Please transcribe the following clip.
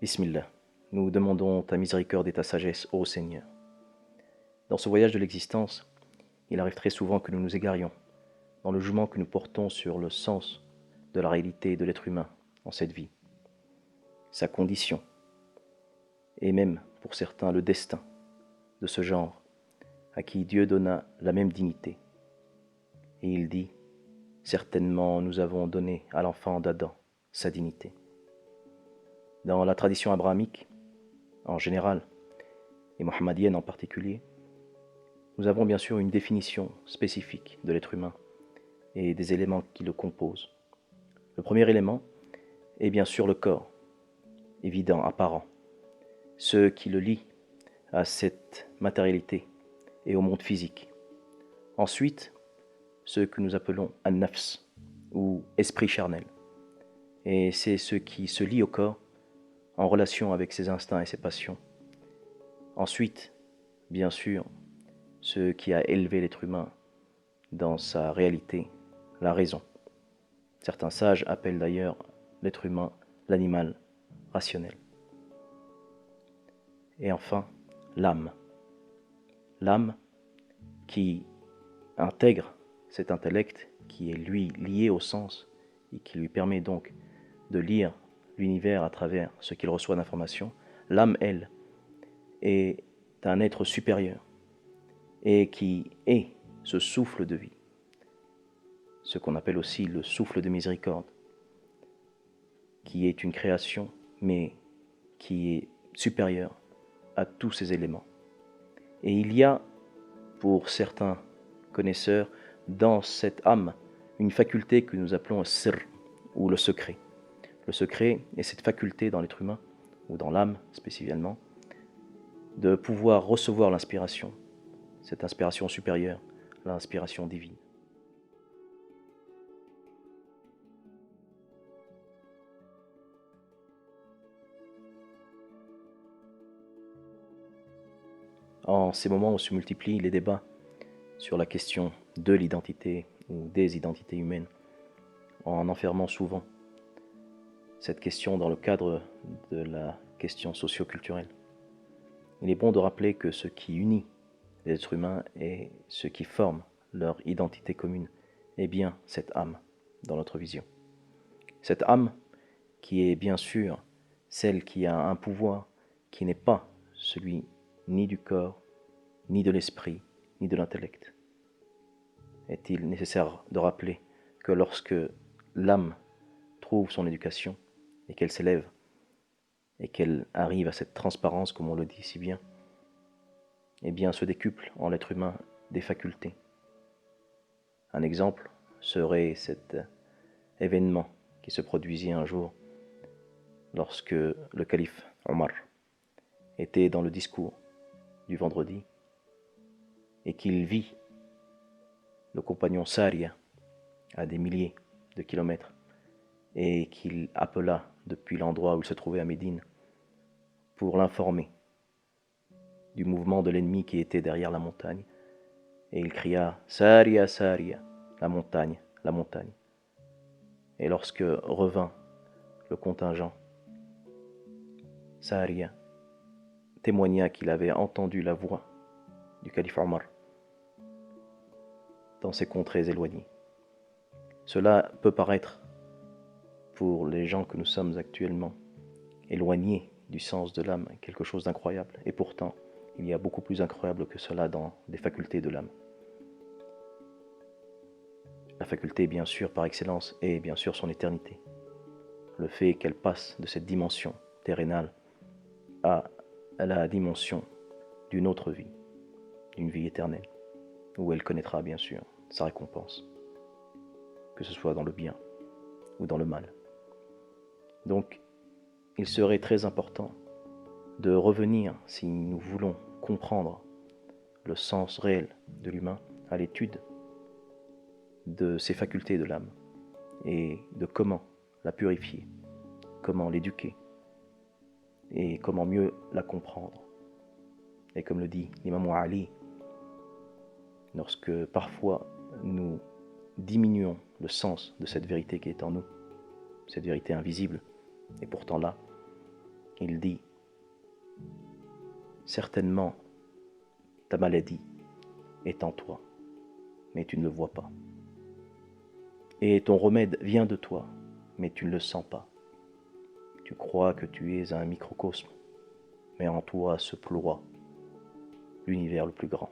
Bismillah, nous demandons ta miséricorde et ta sagesse, ô Seigneur. Dans ce voyage de l'existence, il arrive très souvent que nous nous égarions dans le jugement que nous portons sur le sens de la réalité de l'être humain en cette vie, sa condition, et même, pour certains, le destin de ce genre, à qui Dieu donna la même dignité. Et il dit, certainement nous avons donné à l'enfant d'Adam sa dignité. Dans la tradition abrahamique, en général, et mohammadienne en particulier, nous avons bien sûr une définition spécifique de l'être humain et des éléments qui le composent. Le premier élément est bien sûr le corps, évident, apparent, ce qui le lie à cette matérialité et au monde physique. Ensuite, ce que nous appelons an-nafs, ou esprit charnel. Et c'est ce qui se lie au corps en relation avec ses instincts et ses passions. Ensuite, bien sûr, ce qui a élevé l'être humain dans sa réalité, la raison. Certains sages appellent d'ailleurs l'être humain l'animal rationnel. Et enfin, l'âme. L'âme qui intègre cet intellect qui est lui lié au sens et qui lui permet donc de lire l'univers à travers ce qu'il reçoit d'informations. L'âme, elle, est un être supérieur et qui est ce souffle de vie, ce qu'on appelle aussi le souffle de miséricorde, qui est une création mais qui est supérieure à tous ces éléments. Et il y a, pour certains connaisseurs, dans cette âme, une faculté que nous appelons sir, ou le secret. Le secret est cette faculté dans l'être humain, ou dans l'âme spécifiquement, de pouvoir recevoir l'inspiration, cette inspiration supérieure, l'inspiration divine. En ces moments où se multiplient les débats sur la question de l'identité ou des identités humaines, en enfermant souvent cette question dans le cadre de la question socio-culturelle, il est bon de rappeler que ce qui unit les êtres humains et ce qui forme leur identité commune est bien cette âme dans notre vision. Cette âme qui est bien sûr celle qui a un pouvoir qui n'est pas celui ni du corps, ni de l'esprit, ni de l'intellect. Est-il nécessaire de rappeler que lorsque l'âme trouve son éducation et qu'elle s'élève et qu'elle arrive à cette transparence, comme on le dit si bien, eh bien se décuple en l'être humain des facultés. Un exemple serait cet événement qui se produisit un jour lorsque le calife Omar était dans le discours du vendredi et qu'il vit le compagnon Saria à des milliers de kilomètres et qu'il appela depuis l'endroit où il se trouvait à Médine pour l'informer du mouvement de l'ennemi qui était derrière la montagne. Et il cria « Saria, Saria » la montagne, la montagne. Et lorsque revint le contingent, Saria témoigna qu'il avait entendu la voix du calife Omar dans ces contrées éloignées. Cela peut paraître, pour les gens que nous sommes actuellement, éloignés du sens de l'âme, quelque chose d'incroyable. Et pourtant, il y a beaucoup plus incroyable que cela dans les facultés de l'âme. La faculté, bien sûr, par excellence, est bien sûr son éternité. Le fait qu'elle passe de cette dimension terrénale à la dimension d'une autre vie, d'une vie éternelle, où elle connaîtra bien sûr sa récompense, que ce soit dans le bien ou dans le mal. Donc, il serait très important de revenir, si nous voulons comprendre le sens réel de l'humain, à l'étude de ses facultés de l'âme et de comment la purifier, comment l'éduquer et comment mieux la comprendre. Et comme le dit l'imam Ali, lorsque parfois nous diminuons le sens de cette vérité qui est en nous, cette vérité invisible et pourtant là, Il dit, certainement, ta maladie est en toi, mais tu ne le vois pas. Et ton remède vient de toi, mais tu ne le sens pas. Tu crois que tu es un microcosme, mais en toi se ploie l'univers le plus grand.